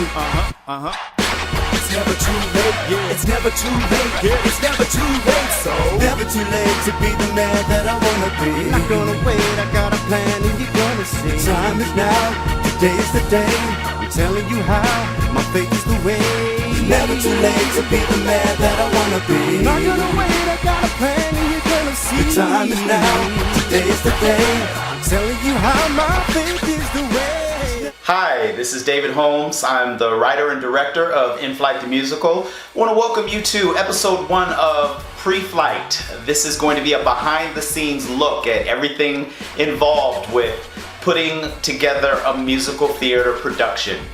It's never too late, yeah. It's never too late, yeah. It's never too late, so never too late to be the man that I wanna be. Not gonna wait, I got a plan and you're gonna see. The time is now, today is the day. I'm telling you how, my faith is the way. Never too late to be the man that I wanna be. Not gonna wait, I got a plan and you're gonna see. The time is now, today is the day. I'm telling you how, my faith is the way. Hi, this is David Holmes. I'm the writer and director of Inflight the Musical. I want to welcome you to episode 1 of Preflight. This is going to be a behind the scenes look at everything involved with putting together a musical theater production.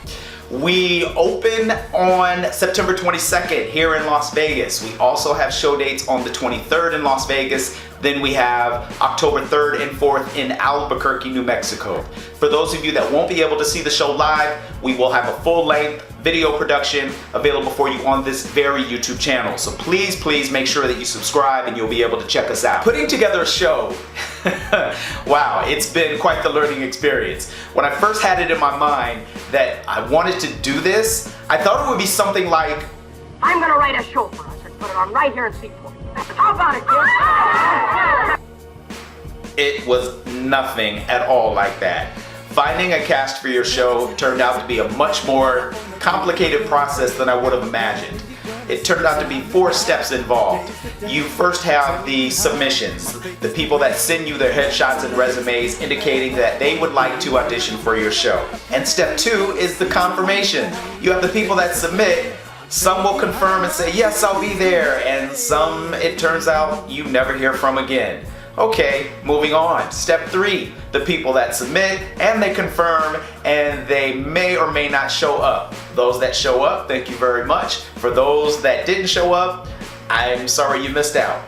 We open on September 22nd here in Las Vegas. We also have show dates on the 23rd in Las Vegas. Then we have October 3rd and 4th in Albuquerque, New Mexico. For those of you that won't be able to see the show live, we will have a full-length video production available for you on this very YouTube channel. So please make sure that you subscribe and you'll be able to check us out. Putting together a show, wow, it's been quite the learning experience. When I first had it in my mind that I wanted to do this, I thought it would be something like, I'm gonna write a show for us and put it on right here in Seaport. How about it, kids? it was nothing at all like that. Finding a cast for your show turned out to be a much more complicated process than I would have imagined. It turned out to be 4 steps involved. You first have the submissions, the people that send you their headshots and resumes indicating that they would like to audition for your show. And step 2 is the confirmation. You have the people that submit. Some will confirm and say, yes, I'll be there, and some, it turns out, you never hear from again. Okay, moving on. Step 3, the people that submit and they confirm and they may or may not show up. Those that show up, thank you very much. For those that didn't show up, I'm sorry you missed out.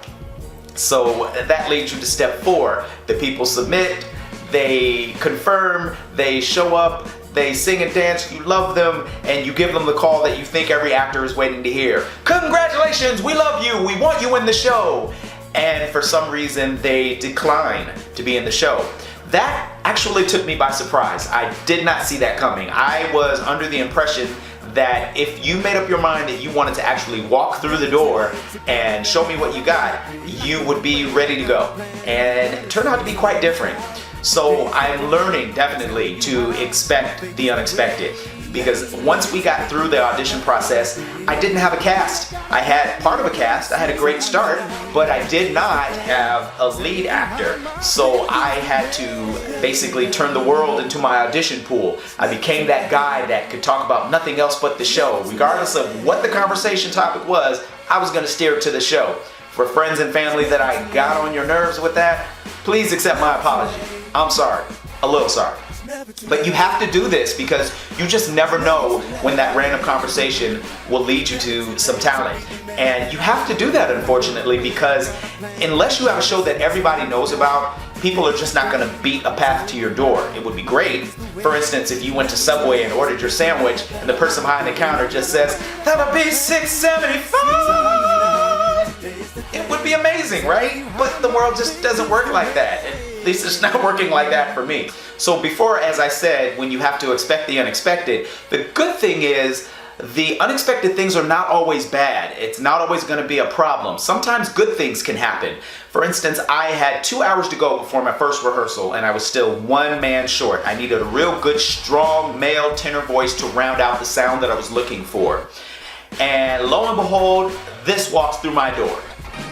So that leads you to step 4. The people submit, they confirm, they show up, they sing and dance, you love them, and you give them the call that you think every actor is waiting to hear. Congratulations, we love you, we want you in the show. And for some reason, they decline to be in the show. That actually took me by surprise. I did not see that coming. I was under the impression that if you made up your mind that you wanted to actually walk through the door and show me what you got, you would be ready to go. And it turned out to be quite different. So I'm learning definitely to expect the unexpected, because once we got through the audition process, I didn't have a cast. I had part of a cast, I had a great start, but I did not have a lead actor. So I had to basically turn the world into my audition pool. I became that guy that could talk about nothing else but the show. Regardless of what the conversation topic was, I was gonna steer it to the show. For friends and family that I got on your nerves with that, please accept my apology. I'm sorry, a little sorry. But you have to do this because you just never know when that random conversation will lead you to some talent. And you have to do that, unfortunately, because unless you have a show that everybody knows about, people are just not going to beat a path to your door. It would be great, for instance, if you went to Subway and ordered your sandwich and the person behind the counter just says, that'll be $6.75. It would be amazing, right? But the world just doesn't work like that. At least it's not working like that for me. So before, as I said, when you have to expect the unexpected, the good thing is the unexpected things are not always bad. It's not always going to be a problem. Sometimes good things can happen. For instance, I had 2 hours to go before my first rehearsal and I was still 1 man short. I needed a real good, strong male tenor voice to round out the sound that I was looking for. And lo and behold, this walks through my door.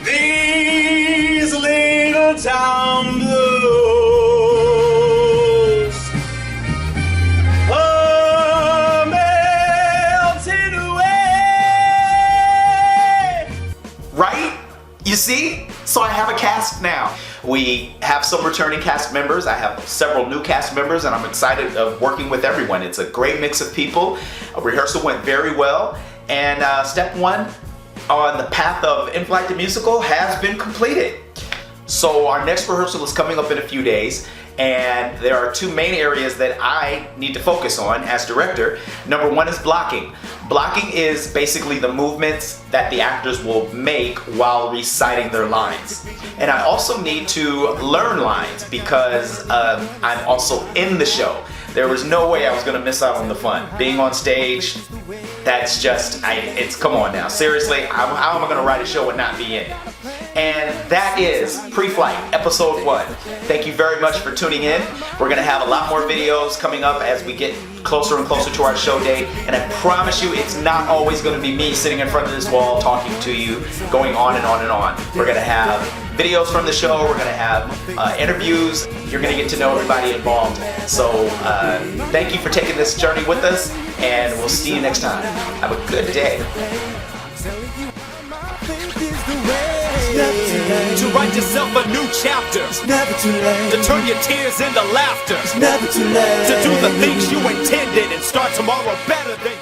These little town blues are melting away. Right? You see? So I have a cast now. We have some returning cast members. I have several new cast members and I'm excited of working with everyone. It's a great mix of people. A rehearsal went very well. And step 1 on the path of Inflight the Musical has been completed. So our next rehearsal is coming up in a few days, and there are 2 main areas that I need to focus on as director. Number 1 is blocking. Blocking is basically the movements that the actors will make while reciting their lines. And I also need to learn lines because I'm also in the show. There was no way I was gonna miss out on the fun. Being on stage, that's just, it's, come on now. Seriously, how am I gonna write a show and not be in it? And that is Preflight, episode 1. Thank you very much for tuning in. We're gonna have a lot more videos coming up as we get closer and closer to our show date. And I promise you, it's not always gonna be me sitting in front of this wall talking to you, going on and on and on. We're gonna have videos from the show, we're gonna have interviews, you're gonna get to know everybody involved. So thank you for taking this journey with us, and we'll see you next time. Have a good day. To write yourself a new chapter. It's never too late. To turn your tears into laughter. It's never too late. To do the things you intended and start tomorrow better than